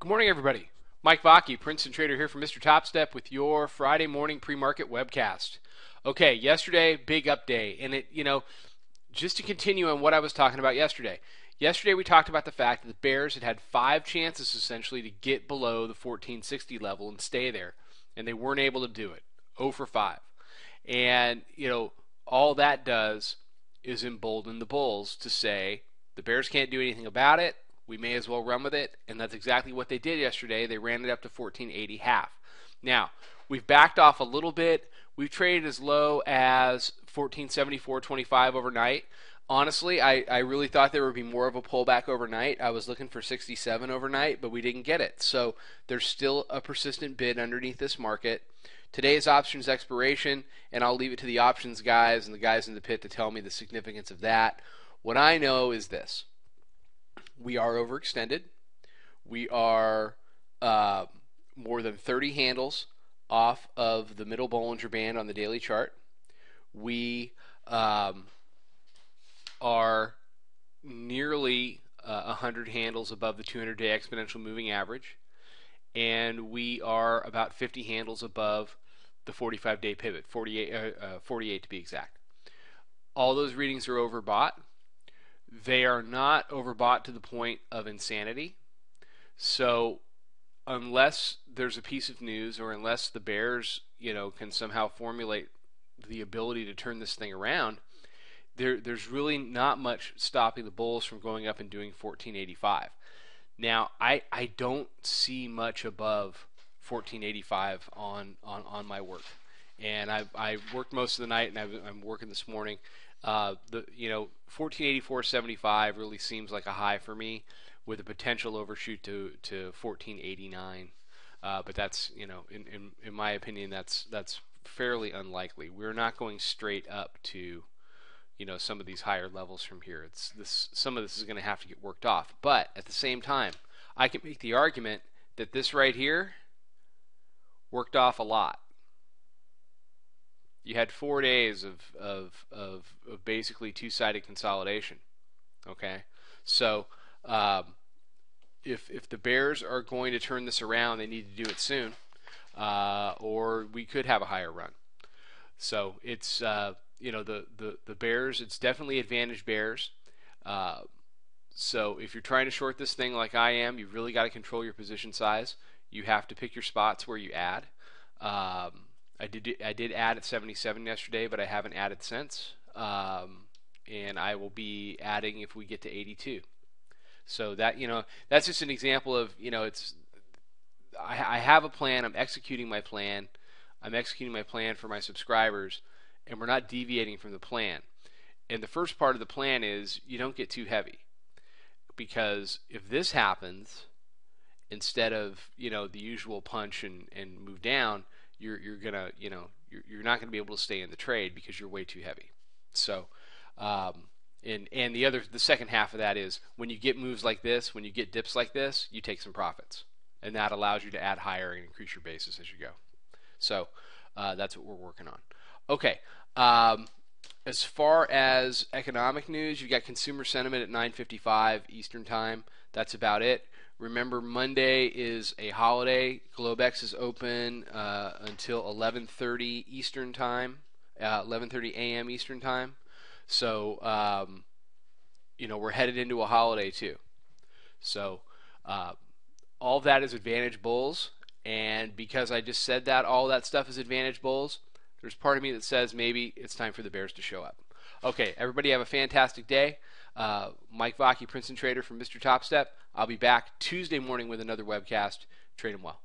Good morning, everybody. Mike Vacchi, Princetontrader here from Mr. Topstep with your Friday morning pre-market webcast. Okay, yesterday, big up day. And just to continue on what I was talking about yesterday. Yesterday we talked about the fact that the Bears had 5 chances essentially to get below the 1460 level and stay there. And they weren't able to do it. 0 for 5. And, all that does is embolden the Bulls to say the Bears can't do anything about it. We may as well run with it, and that's exactly what they did yesterday. They ran it up to 1480 half. Now, we've backed off a little bit. We've traded as low as 1474.25 overnight. Honestly, I really thought there would be more of a pullback overnight. I was looking for 67 overnight, but we didn't get it. So there's still a persistent bid underneath this market. Today's options expiration, and I'll leave it to the options guys and the guys in the pit to tell me the significance of that. What I know is this. We are overextended. We are more than 30 handles off of the middle Bollinger Band on the daily chart. We are nearly 100 handles above the 200-day exponential moving average. And we are about 50 handles above the 45-day pivot, 48 to be exact. All those readings are overbought. They are not overbought to the point of insanity. So unless there's a piece of news or unless the Bears, can somehow formulate the ability to turn this thing around, there's really not much stopping the Bulls from going up and doing 1485. Now, I don't see much above 1485 on my work. And I worked most of the night, and I'm working this morning. 1484.75 really seems like a high for me, with a potential overshoot to 1489. But that's in my opinion that's fairly unlikely. We're not going straight up to some of these higher levels from here. Some of this is going to have to get worked off. But at the same time, I can make the argument that this right here worked off a lot. You had 4 days of basically two-sided consolidation. Okay, so if the Bears are going to turn this around, they need to do it soon, or we could have a higher run. So it's the Bears. It's definitely advantage Bears. So if you're trying to short this thing like I am, you've really got to control your position size. You have to pick your spots where you add. I did add at 77 yesterday, but I haven't added since. And I will be adding if we get to 82. So that that's just an example of I have a plan. I'm executing my plan. I'm executing my plan for my subscribers, and we're not deviating from the plan. And the first part of the plan is you don't get too heavy, because if this happens, instead of the usual punch and move down, you're gonna you're not gonna be able to stay in the trade because you're way too heavy. So and the second half of that is when you get moves like this, when you get dips like this, you take some profits, and that allows you to add higher and increase your basis as you go. So that's what we're working on. Okay. As far as economic news, you've got consumer sentiment at 9:55 Eastern Time. That's about it. Remember, Monday is a holiday. Globex is open until 11:30 Eastern Time, 11:30 a.m. Eastern Time. So, we're headed into a holiday too. So, all that is advantage Bulls. And because I just said that, all that stuff is advantage Bulls, there's part of me that says maybe it's time for the Bears to show up. Okay, everybody have a fantastic day. Mike Vacchi, Princetontrader from Mr. Topstep. I'll be back Tuesday morning with another webcast. Trade 'em well.